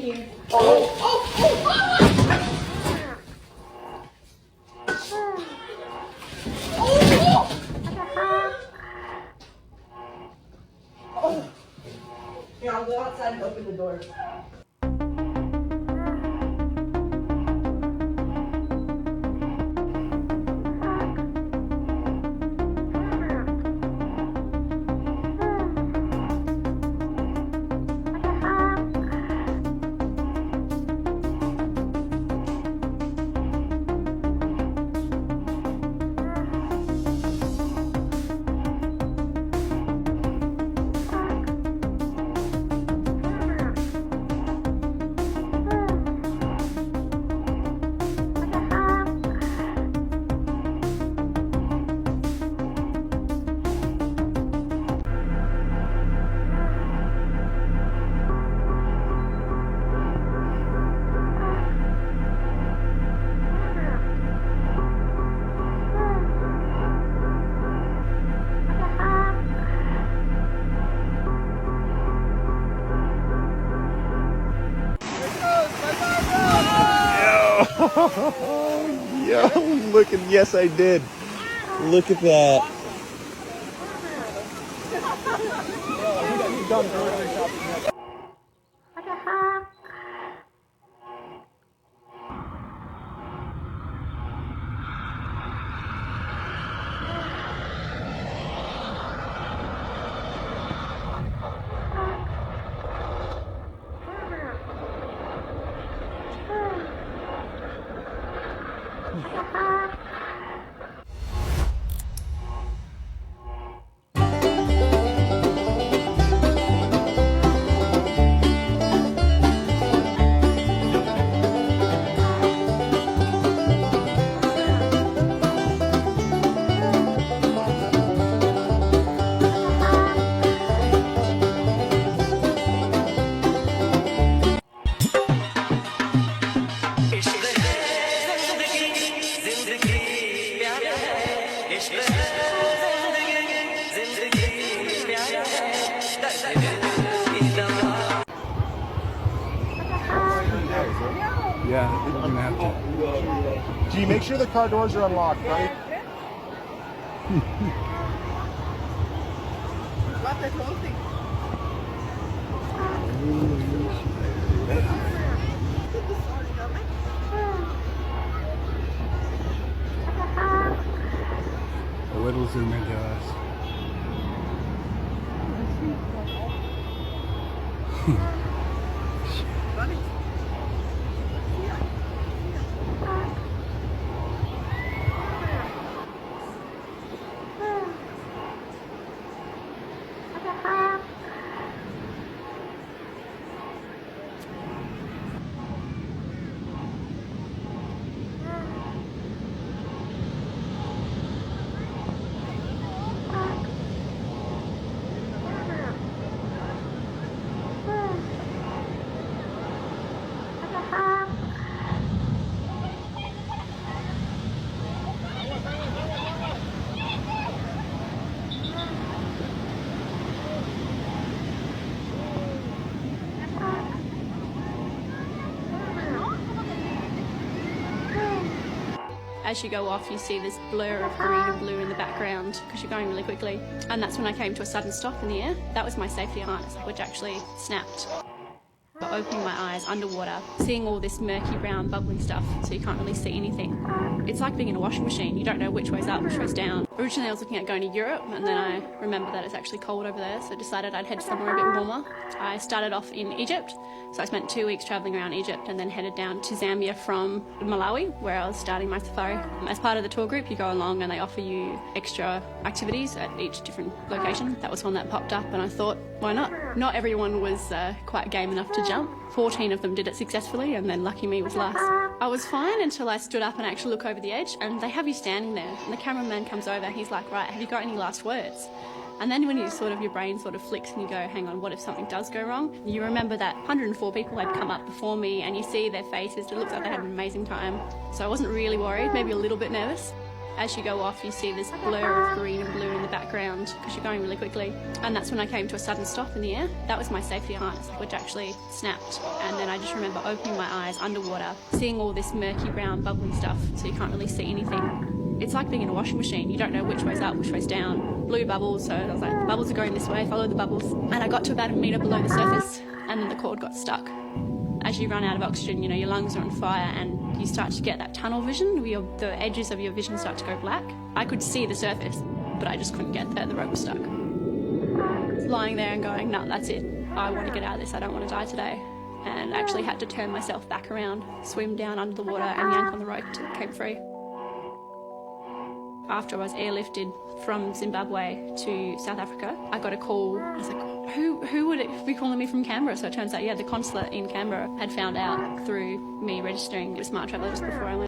here. Oh! Here, I'll go outside and open the door. Yo, look at, yes I did. Look at that. Yeah, we're gonna have to. Gee, make sure the car doors are unlocked, right? What the whole thing? A little zoom into us. As you go off, you see this blur of green and blue in the background because you're going really quickly. And that's when I came to a sudden stop in the air. That was my safety harness, which actually snapped. But opening my eyes underwater, seeing all this murky brown bubbly stuff, so you can't really see anything. It's like being in a washing machine. You don't know which way's up, which way's down. Originally I was looking at going to Europe, and then I remembered that it's actually cold over there, so I decided I'd head somewhere a bit warmer. I started off in Egypt, so I spent 2 weeks travelling around Egypt and then headed down to Zambia from Malawi, where I was starting my safari. As part of the tour group, you go along and they offer you extra activities at each different location. That was one that popped up and I thought, why not? Not everyone was quite game enough to jump. 14 of them did it successfully, and then lucky me was last. I was fine until I stood up and actually look over the edge, and they have you standing there, and the cameraman comes over, he's like, right, have you got any last words? And then when your brain sort of flicks and you go, hang on, what if something does go wrong? You remember that 104 people had come up before me, and you see their faces, it looks like they had an amazing time. So I wasn't really worried, maybe a little bit nervous. As you go off, you see this blur of green and blue in the background because you're going really quickly. And that's when I came to a sudden stop in the air. That was my safety harness, which actually snapped. And then I just remember opening my eyes underwater, seeing all this murky brown bubbly stuff, so you can't really see anything. It's like being in a washing machine. You don't know which way's up, which way's down. Blue bubbles, so I was like, the bubbles are going this way, follow the bubbles. And I got to about a metre below the surface, and then the cord got stuck. As you run out of oxygen, you know, your lungs are on fire and you start to get that tunnel vision, where the edges of your vision start to go black. I could see the surface, but I just couldn't get there, the rope was stuck. Lying there and going, no, that's it. I want to get out of this, I don't want to die today. And actually had to turn myself back around, swim down under the water and yank on the rope till it came free. After I was airlifted from Zimbabwe to South Africa, I got a call. I was like, who would it be calling me from Canberra? So it turns out, yeah, the consulate in Canberra had found out through me registering as Smart Traveller just before I went.